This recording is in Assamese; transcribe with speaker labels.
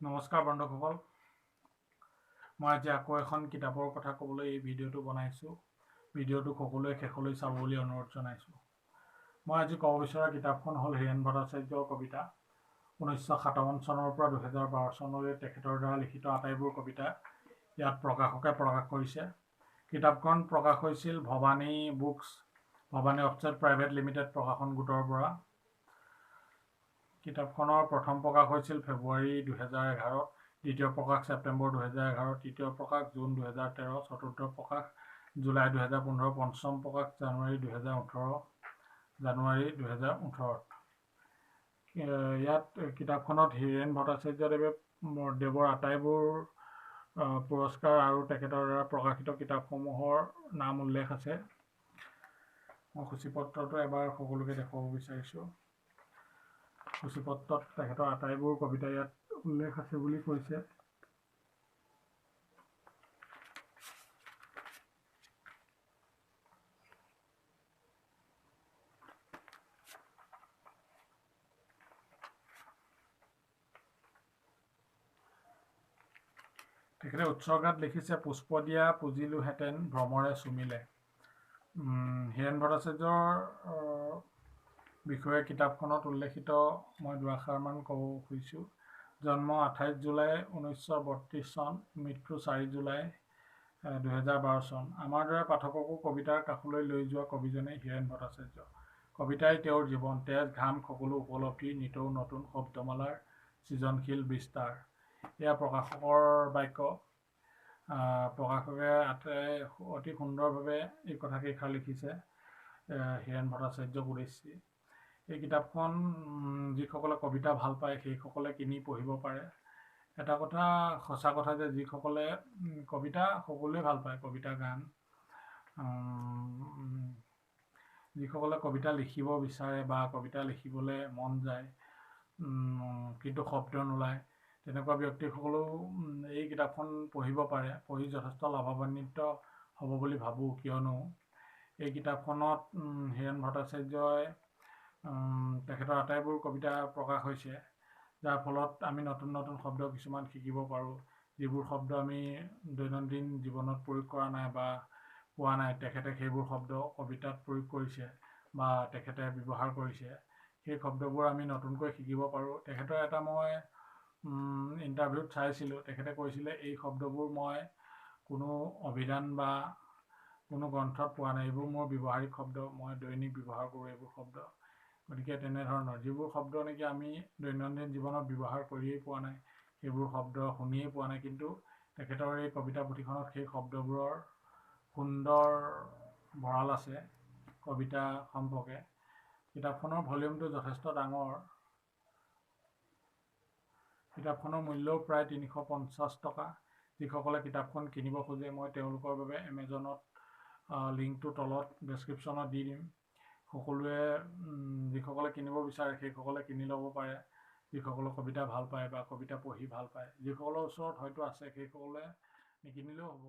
Speaker 1: নমস্কাৰ বন্ধুসকল, মই আজি আকৌ এখন কিতাপৰ কথা ক'বলৈ এই ভিডিঅ'টো বনাইছোঁ। ভিডিঅ'টো সকলোৱে শেষলৈ চাব বুলি অনুৰোধ জনাইছোঁ। মই আজি ক'ব বিচৰা কিতাপখন হ'ল হীৰেণ ভট্টাচাৰ্যৰ কবিতা। 1957 চনৰ পৰা 2012 চনলৈ তেখেতৰ দ্বাৰা লিখিত আটাইবোৰ কবিতা ইয়াত প্ৰকাশকে প্ৰকাশ কৰিছে। কিতাপখন প্ৰকাশ হৈছিল ভৱানী অফছেট প্ৰাইভেট লিমিটেড প্ৰকাশন গোটৰ পৰা। কিতাপখনৰ প্ৰথম প্ৰকাশ হৈছিল ফেব্ৰুৱাৰী 2011, দ্বিতীয় প্ৰকাশ ছেপ্টেম্বৰ 2011, তৃতীয় প্ৰকাশ জুন 2013, চতুৰ্থ প্ৰকাশ জুলাই 2015, পঞ্চম প্ৰকাশ জানুৱাৰী 2018। ইয়াত কিতাপখনত হীৰেণ ভট্টাচাৰ্যদেৱৰ আটাইবোৰ পুৰস্কাৰ আৰু তেখেতৰ দ্বাৰা প্ৰকাশিত কিতাপসমূহৰ নাম উল্লেখ আছে। মই সূচীপত্ৰটো এবাৰ সকলোকে দেখুৱাব বিচাৰিছোঁ। সূচীপত্ৰত তেখেতৰ আটাইবোৰ কবিতা ইয়াত উল্লেখ আছে বুলি কৈছে। তেখেতে উৎসৰ্গাত লিখিছে, পুষ্প দিয়া পুজিলোহেঁতেন ভ্ৰমৰে চুমিলে। হীৰেণ ভট্টাচাৰ্যৰ বিষয়ে কিতাপখনত উল্লেখিত মই দুআষাৰমান ক'ব খুজিছোঁ। জন্ম 28 জুলাই 1932 চন, মৃত্যু 4 জুলাই 2012 চন। আমাৰ দৰে পাঠককো কবিতাৰ কাষলৈ লৈ যোৱা কবিজনেই হীৰেণ ভট্টাচাৰ্য। কবিতাই তেওঁৰ জীৱন, তেজ, ঘাম সকলো উপলব্ধি, নিতৌ নতুন শব্দমালাৰ সৃজনশীল বিস্তাৰ। এয়া প্ৰকাশকৰ বাক্য। প্ৰকাশকে অতি সুন্দৰভাৱে এই কথাকেইষাৰ লিখিছে হীৰেণ ভট্টাচাৰ্যক উদ্দেশ্যি। এই কিতাপখন যিসকলে কবিতা ভাল পায় সেইসকলে কিনি পঢ়িব পাৰে। এটা কথা সঁচা কথা যে যিসকলে কবিতা সকলোৱে ভাল পায়, কবিতা গান, যিসকলে কবিতা লিখিব বিচাৰে বা কবিতা লিখিবলৈ মন যায় কিন্তু শব্দ নোলায়, তেনেকুৱা ব্যক্তিসকলেও এই কিতাপখন পঢ়িব পাৰে। পঢ়ি যথেষ্ট লাভান্বিত হ'ব বুলি ভাবোঁ, কিয়নো এই কিতাপখনত হীৰেণ ভট্টাচাৰ্যই তেখেতৰ আটাইবোৰ কবিতা প্ৰকাশ হৈছে, যাৰ ফলত আমি নতুন নতুন শব্দ কিছুমান শিকিব পাৰোঁ। যিবোৰ শব্দ আমি দৈনন্দিন জীৱনত প্ৰয়োগ কৰা নাই বা পোৱা নাই, তেখেতে সেইবোৰ শব্দ কবিতাত প্ৰয়োগ কৰিছে বা তেখেতে ব্যৱহাৰ কৰিছে। সেই শব্দবোৰ আমি নতুনকৈ শিকিব পাৰোঁ। তেখেতৰ এটা মই ইণ্টাৰভিউত চাইছিলোঁ, তেখেতে কৈছিলে এই শব্দবোৰ মই কোনো অভিধান বা কোনো গ্ৰন্থত পোৱা নাই, এইবোৰ মোৰ ব্যৱহাৰিক শব্দ, মই দৈনিক ব্যৱহাৰ কৰোঁ এইবোৰ শব্দ। গতিকে তেনেধৰণৰ যিবোৰ শব্দ নেকি আমি দৈনন্দিন জীৱনত ব্যৱহাৰ কৰিয়েই পোৱা নাই, সেইবোৰ শব্দ শুনিয়েই পোৱা নাই, কিন্তু তেখেতৰ এই কবিতা পুথিখনত সেই শব্দবোৰৰ সুন্দৰ ভঁৰাল আছে কবিতা সম্পৰ্কে। কিতাপখনৰ ভলিউমটো যথেষ্ট ডাঙৰ। কিতাপখনৰ মূল্যও প্ৰায় 350 টকা। যিসকলে কিতাপখন কিনিব খোজে মই তেওঁলোকৰ বাবে এমেজনত লিংকটো তলত ডেছক্ৰিপশ্যনত দি দিম। সকলোৱে যিসকলে কিনিব বিচাৰে সেইসকলে কিনি ল'ব পাৰে, যিসকলে কবিতা ভাল পায় বা কবিতা পঢ়ি ভাল পায়। যিসকলৰ ওচৰত হয়তো আছে সেইসকলে নিকিনিলেও হ'ব।